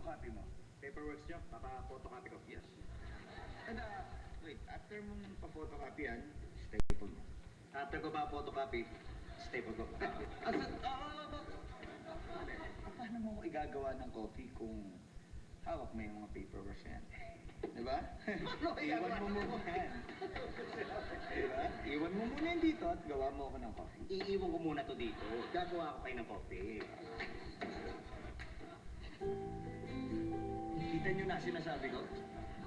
photocopy mo? Paperworks nyo? Papa-photocopy ko. Yes. And, wait, after mong pa-photocopy yan, staple mo. After ko ba photocopy, staple ko. Paano mo ko igagawa ng coffee kung hawak mo yung mga paperworks yan? Diba? Iwan mo muna yan. Diba? Iwan mo muna yan dito at gawa mo ako ng coffee. Iiwan ko muna to dito. Gagawa ko kayo ng coffee. Kita nyo na sinasabi ko?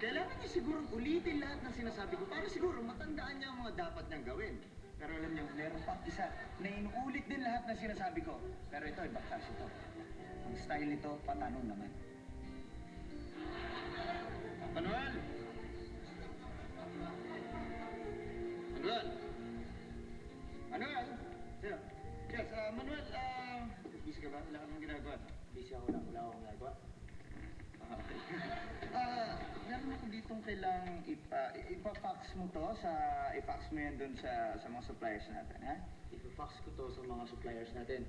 Kailangan niya sigurong ulitin lahat ng sinasabi ko para siguro matandaan niya ang mga dapat niyang gawin. Pero alam niyo, meron pang isa na inuulit din lahat ng sinasabi ko. Pero ito, ibaktas ito. Ang style nito, patanong naman. Manuel! Manuel! Manuel! Sino? Yes, Manuel, busy ka ba? Wala ka nang ginagawa? Busy ako lang. Wala akong ginagawa. Okay. Meron ako ditong kailangang ipa-fax mo to i-fax mo yan dun sa mga suppliers natin, ha? Ipa-fax ko to sa mga suppliers natin.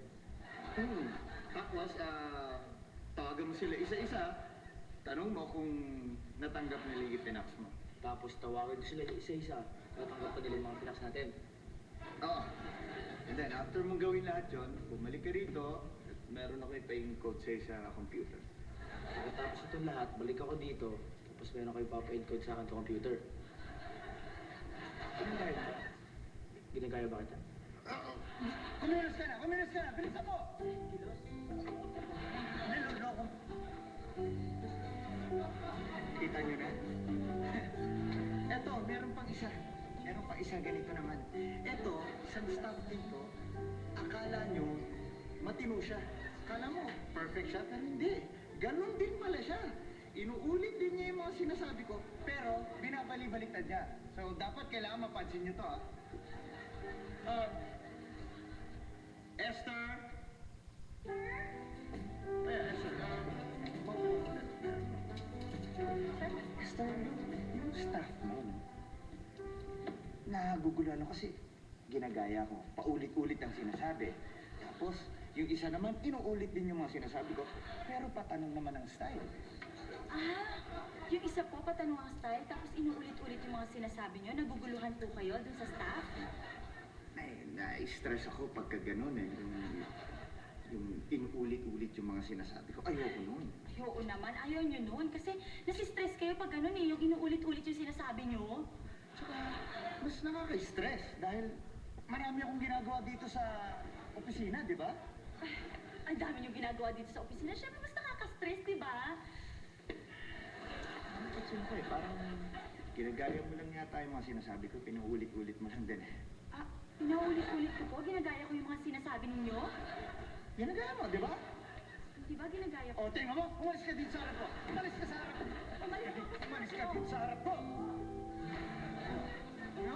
Tapos, tawagan mo sila isa-isa, tanong mo kung natanggap nila yung pinax mo. Tapos tawagin ko sila isa-isa. Tatanggap ko nila yung mga pinax natin. Oo. And then, after mong gawin lahat yun, bumalik ka rito, at meron ako ipa-encode sa'yo sa computer. Pagkatapos itong lahat, balik ako dito. Tapos meron kayo papa-encode sa akin sa computer. Ginagaya ba? Ginagaya ba kita? Kumilos ka na! Kumilos ka na! Bilisan mo! Kilos? Niloloko. Kita nyo na? Eto, meron pang isa. Meron pang isa, ganito naman. Eto, isang staff dito, akala nyo, matino siya. Akala mo, perfect siya, pero hindi. Ganon din pala siya. Inuulit din niya yung mga sinasabi ko, pero binabali-baliktad niya. So, dapat kailangan mapansin niyo to, Esther? Esther, Esther, yung staff mo, naguguluhan ako kasi ginagaya ko. Paulit-ulit ang sinasabi. Tapos, yung isa naman, inuulit din yung mga sinasabi ko, pero patanong naman ang style. Yung isa po, patanong ang style, tapos inuulit-ulit yung mga sinasabi nyo, naguguluhan po kayo dun sa staff? Na-stress ako pagka gano'n eh. Yung inuulit-ulit yung mga sinasabi ko. Ayoko nun. Oo naman, ayaw nyo nun. Kasi nasistress kayo pag ganun eh, yung inuulit-ulit yung sinasabi nyo. Tsaka, mas nakaka-stress dahil marami akong ginagawa dito sa opisina, di ba? Ang dami nyo ginagawa dito sa opisina. Siyempre, mas nakaka-stress, di ba? At siyempre, parang ginagaya mo lang yata yung mga sinasabi ko, pinuulit-ulit mo lang din eh. Pinaulit-ulit ko po, ginagaya ko yung mga sinasabi ninyo. Ginagaya mo, di ba? Di ba ginagaya ko? O, tingnan mo, umalis ka dito sa harap ko. Umalis ka sa harap ko. Umalis ka dito sa harap ko. Ano?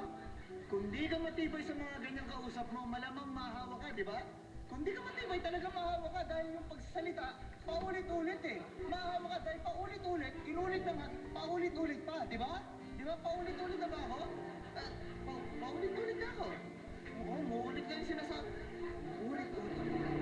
Kung di ka matibay sa mga ganyang kausap mo, malamang mahawa ka, di ba? Kung di ka matibay, talaga mahawa ka dahil yung pagsasalita, paulit-ulit eh. Mahawa ka dahil paulit-ulit, inulit na nga, paulit-ulit pa, di ba? Di ba, paulit-ulit na ba ako? Paulit-ulit na ako. Oo, muulit ka yung sinasabi. Ulit-ulit.